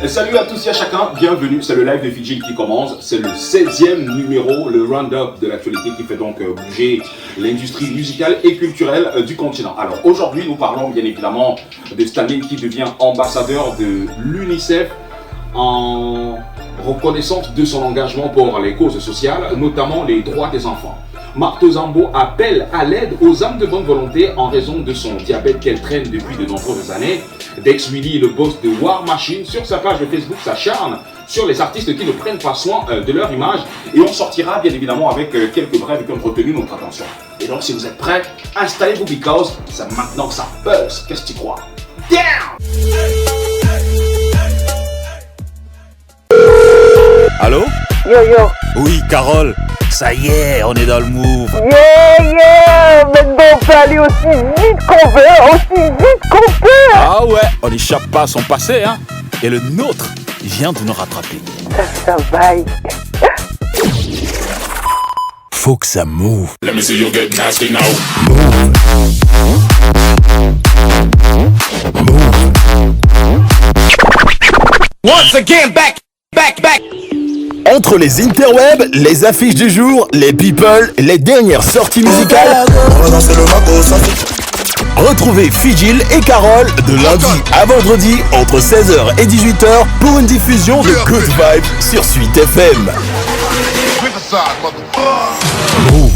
Salut à tous et à chacun, bienvenue, c'est le live de Fidjil qui commence, c'est le 16e numéro, le round-up de l'actualité qui fait donc bouger l'industrie musicale et culturelle du continent. Alors aujourd'hui nous parlons bien évidemment de Stanley qui devient ambassadeur de l'UNICEF en reconnaissance de son engagement pour les causes sociales, notamment les droits des enfants. Marthe Zambo appelle à l'aide aux âmes de bonne volonté en raison de son diabète qu'elle traîne depuis de nombreuses années. Dex Willy, le boss de War Machine, sur sa page de Facebook s'acharne sur les artistes qui ne prennent pas soin de leur image. Et on sortira bien évidemment avec quelques brèves qui ont retenu notre attention. Et donc si vous êtes prêts, installez-vous because c'est maintenant que ça buzz. Qu'est-ce que tu crois? Down! Allô? Yo yo. Oui, Carole. Ça y est, on est dans le move. Yeah. Maintenant on peut aller aussi vite qu'on veut, Ah ouais, on n'échappe pas à son passé, hein. Et le nôtre vient de nous rattraper. Ça vaille. Faut que ça move. Let me see you get nasty now. Once again, back. Entre les interwebs, les affiches du jour, les people, les dernières sorties musicales, retrouvez Fidjil et Carole de lundi à vendredi entre 16h et 18h pour une diffusion de Good Vibes sur Suite FM. Move.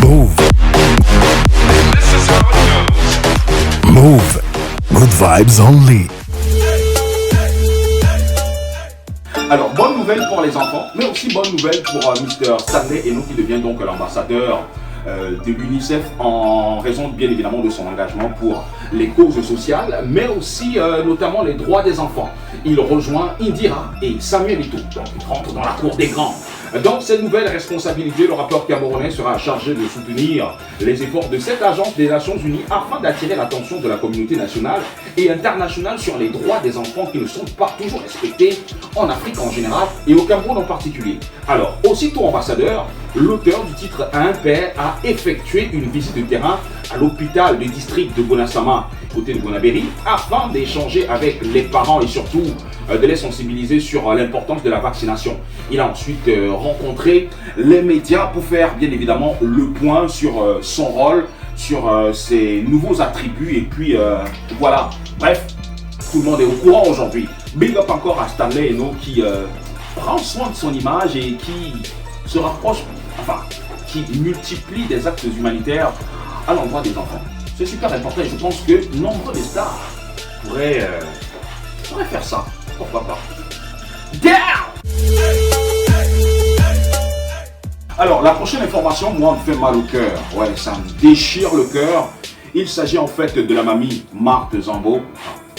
Move. Move. Good vibes only. Alors, bonne nouvelle pour les enfants, mais aussi bonne nouvelle pour Mr. Stanley Eno qui devient donc l'ambassadeur de l'UNICEF en raison bien évidemment de son engagement pour les causes sociales, mais aussi notamment les droits des enfants. Il rejoint Indira et Samuel Eto'o, donc il rentre dans la cour des grands. Dans cette nouvelle responsabilité, le rappeur camerounais sera chargé de soutenir les efforts de cette agence des Nations Unies afin d'attirer l'attention de la communauté nationale et internationale sur les droits des enfants qui ne sont pas toujours respectés en Afrique en général et au Cameroun en particulier. Alors, aussitôt ambassadeur, l'auteur du titre Impère a effectué une visite de terrain à l'hôpital du district de Bonasama, côté de Bonabéry, afin d'échanger avec les parents et surtout de les sensibiliser sur l'importance de la vaccination. Il a ensuite rencontré les médias pour faire bien évidemment le point sur son rôle, sur ses nouveaux attributs et puis voilà. Bref, tout le monde est au courant aujourd'hui. Big up encore à Stanley Eno qui prend soin de son image et qui se rapproche, enfin, qui multiplie des actes humanitaires à l'endroit des enfants. C'est super important et je pense que nombre de stars pourraient faire ça. Pourquoi pas? Down! Alors, la prochaine information, moi, me fait mal au cœur. Ouais, ça me déchire le cœur. Il s'agit en fait de la mamie Marthe Zambo,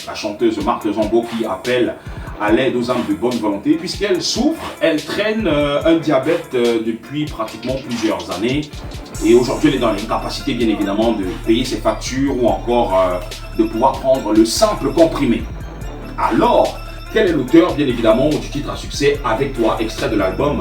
la chanteuse Marthe Zambo qui appelle à l'aide aux âmes de bonne volonté puisqu'elle souffre, elle traîne un diabète depuis pratiquement plusieurs années et aujourd'hui elle est dans l'incapacité bien évidemment de payer ses factures ou encore de pouvoir prendre le simple comprimé. Alors, quel est l'auteur bien évidemment du titre à succès Avec toi, extrait de l'album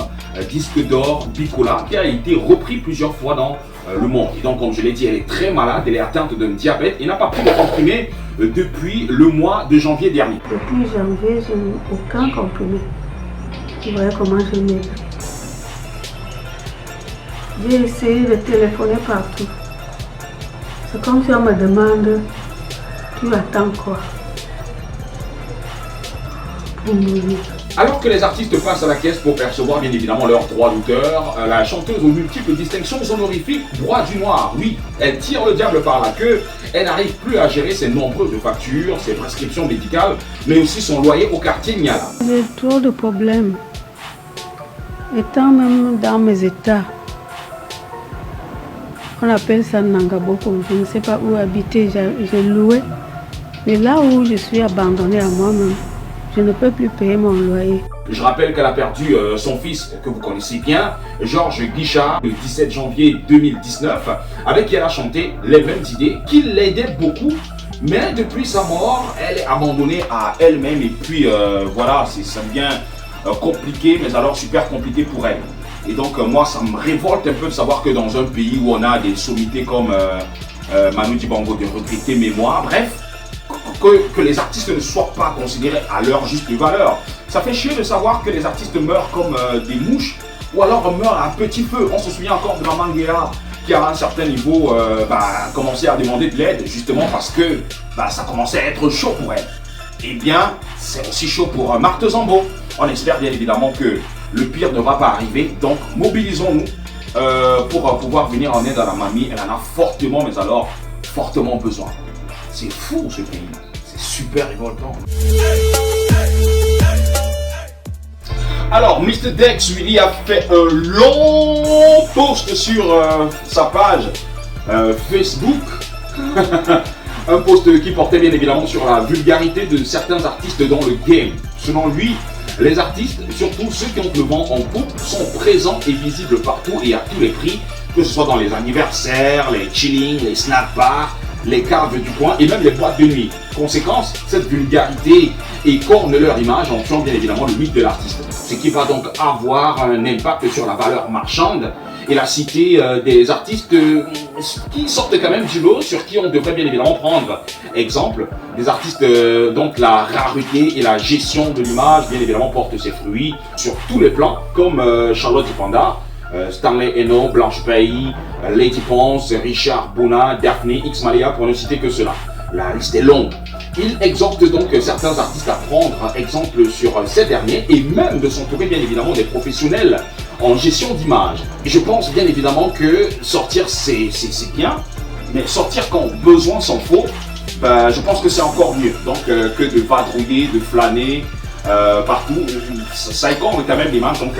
Disque d'or Bicola qui a été repris plusieurs fois dans le monde. Et donc comme je l'ai dit, elle est très malade, elle est atteinte d'un diabète et n'a pas pris de comprimé depuis le mois de janvier dernier. Depuis janvier, je n'ai aucun comprimé. Vous voyez comment je m'aide. J'ai essayé de téléphoner partout. C'est comme si on me demande, tu attends quoi pour mourir. Alors que les artistes passent à la caisse pour percevoir bien évidemment leurs droits d'auteur, la chanteuse aux multiples distinctions honorifiques, droit du noir, oui, elle tire le diable par la queue, elle n'arrive plus à gérer ses nombreuses factures, ses prescriptions médicales, mais aussi son loyer au quartier Niala. J'ai trop de problèmes. Étant même dans mes états, on appelle ça Nangaboko, je ne sais pas où habiter, j'ai loué, mais là où je suis abandonnée à moi-même, je ne peux plus payer mon loyer. Je rappelle qu'elle a perdu son fils, que vous connaissez bien, Georges Guichard, le 17 janvier 2019, avec qui elle a chanté les mêmes idées, qui l'aidaient beaucoup. Mais depuis sa mort, elle est abandonnée à elle-même et puis voilà, ça devient compliqué, mais alors super compliqué pour elle. Et donc moi, ça me révolte un peu de savoir que dans un pays où on a des sommités comme Manu Dibango de regretter mémoire, bref, que les artistes ne soient pas considérés à leur juste valeur. Ça fait chier de savoir que les artistes meurent comme des mouches ou alors meurent à petit feu. On se souvient encore de Maman Guéa qui à un certain niveau commençait à demander de l'aide justement parce que ça commençait à être chaud pour elle. Eh bien, c'est aussi chaud pour Marthe Zambo. On espère bien évidemment que le pire ne va pas arriver, donc mobilisons-nous pour pouvoir venir en aide à la mamie. Elle en a fortement, mais alors fortement besoin. C'est fou ce pays, c'est super révoltant. Alors, Mr. Dex, lui, a fait un long post sur sa page Facebook. Un post qui portait bien évidemment sur la vulgarité de certains artistes dans le game. Selon lui, les artistes, surtout ceux qui ont le vent en poupe, sont présents et visibles partout et à tous les prix, que ce soit dans les anniversaires, les chillings, les snack bars, les caves du coin et même les boîtes de nuit. Conséquence, cette vulgarité écorne leur image en tuant bien évidemment le mythe de l'artiste. Ce qui va donc avoir un impact sur la valeur marchande et la cité des artistes qui sortent quand même du lot, sur qui on devrait bien évidemment prendre exemple. Des artistes dont la rareté et la gestion de l'image bien évidemment portent ses fruits sur tous les plans, comme Charlotte Panda, Stanley Eno, Blanche Pailly, Lady Ponce, Richard Bona, Daphne X Malia, pour ne citer que cela. La liste est longue. Il exhorte donc certains artistes à prendre exemple sur ces derniers et même de s'entourer bien évidemment des professionnels en gestion d'image. Et je pense bien évidemment que sortir c'est bien, mais sortir quand besoin s'en faut, je pense que c'est encore mieux. Donc que de vadrouiller, de flâner partout, ça écorne quand même l'image. Donc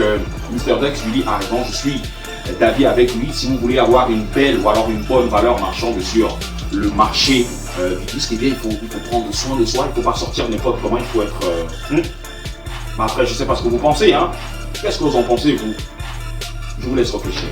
Mr. Dex lui dit a raison, je suis d'avis avec lui. Si vous voulez avoir une belle ou alors une bonne valeur marchande sur le marché du disque, eh bien, il faut prendre soin de soi, il ne faut pas sortir n'importe comment, il faut être... Après, je ne sais pas ce que vous pensez, hein. Qu'est-ce que vous en pensez, vous? Je vous laisse réfléchir.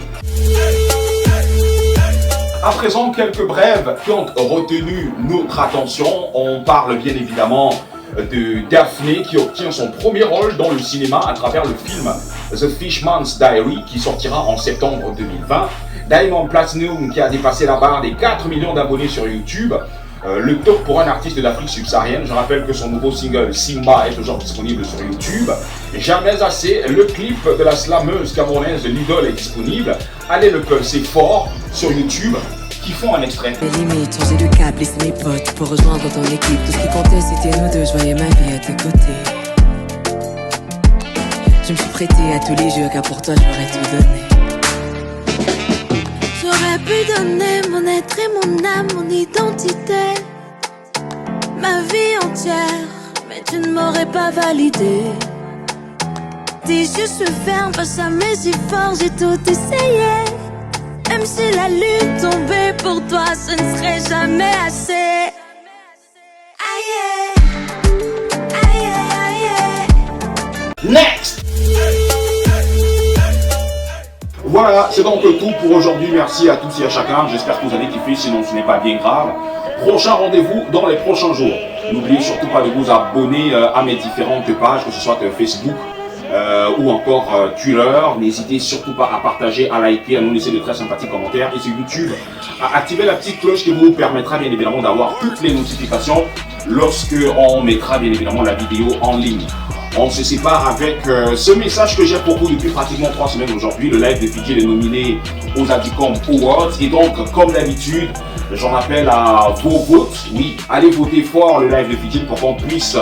À présent, quelques brèves qui ont retenu notre attention. On parle bien évidemment de Daphne qui obtient son premier rôle dans le cinéma à travers le film The Fishman's Diary qui sortira en septembre 2020. Diamond Platnumz qui a dépassé la barre des 4 millions d'abonnés sur YouTube. Le top pour un artiste d'Afrique subsaharienne. Je rappelle que son nouveau single Simba est toujours disponible sur YouTube. Jamais assez, le clip de la slameuse camerounaise Lidl est disponible. Allez le pulser fort sur YouTube. Kiffons un extrait. Les limites, changer de cap, laisser mes potes pour rejoindre ton équipe. Tout ce qui comptait c'était nous deux, je voyais ma vie à tes côtés. Je me suis prêté à tous les jeux car pour toi j'aurais tout donné. J'aurais pu donner mon être et mon âme, mon identité, ma vie entière, mais tu ne m'aurais pas validé. Tes yeux se ferment face à mes efforts, j'ai tout essayé. Même si la lune tombait pour toi, ce ne serait jamais assez. Aïe, aïe, aïe. Next! Voilà, c'est donc tout pour aujourd'hui. Merci à tous et à chacun. J'espère que vous avez kiffé, sinon ce n'est pas bien grave. Prochain rendez-vous dans les prochains jours. N'oubliez surtout pas de vous abonner à mes différentes pages, que ce soit Facebook ou encore Twitter. N'hésitez surtout pas à partager, à liker, à nous laisser de très sympathiques commentaires. Et sur YouTube, à activer la petite cloche qui vous permettra bien évidemment d'avoir toutes les notifications lorsque on mettra bien évidemment la vidéo en ligne. On se sépare avec ce message que j'ai pour vous depuis pratiquement 3 semaines aujourd'hui. Le live de Fidjil est nominé aux Adicom Awards. Et donc, comme d'habitude, j'en appelle à vos votes. Oui, allez voter fort le live de Fidjil pour qu'on puisse,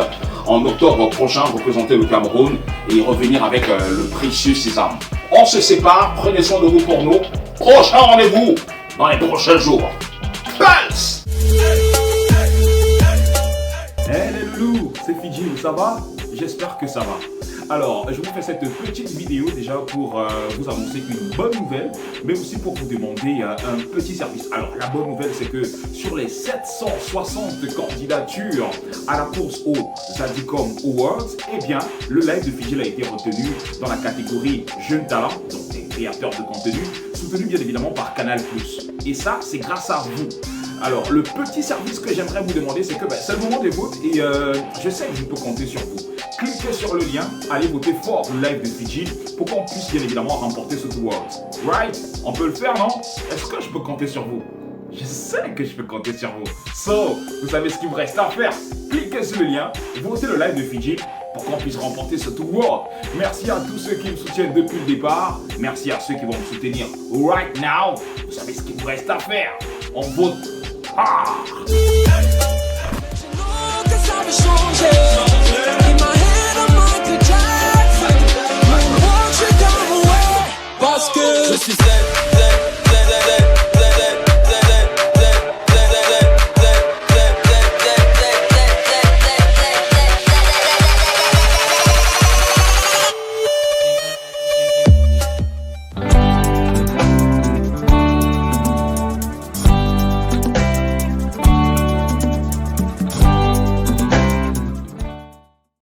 en octobre prochain, représenter le Cameroun et revenir avec le précieux sésame. On se sépare, prenez soin de vous pour nous. Prochain rendez-vous dans les prochains jours. Pulse! Hey les loulous, c'est Fidjil, ça va? J'espère que ça va. Alors, je vous fais cette petite vidéo déjà pour vous annoncer une bonne nouvelle, mais aussi pour vous demander un petit service. Alors, la bonne nouvelle, c'est que sur les 760 candidatures à la course aux Adicom Awards, eh bien, le live de Fidjil a été retenu dans la catégorie Jeunes Talents, donc des créateurs de contenu, soutenu bien évidemment par Canal+. Et ça, c'est grâce à vous. Alors, le petit service que j'aimerais vous demander, c'est que c'est le moment des votes et je sais que je peux compter sur vous. Cliquez sur le lien, allez voter fort le live de Fidjil pour qu'on puisse bien évidemment remporter ce award. Right? On peut le faire, non? Est-ce que je peux compter sur vous? Je sais que je peux compter sur vous. So, vous savez ce qu'il vous reste à faire. Cliquez sur le lien, votez le live de Fidjil pour qu'on puisse remporter ce tour. Merci à tous ceux qui me soutiennent depuis le départ. Merci à ceux qui vont me soutenir right now. Vous savez ce qu'il vous reste à faire. On vote. Ah!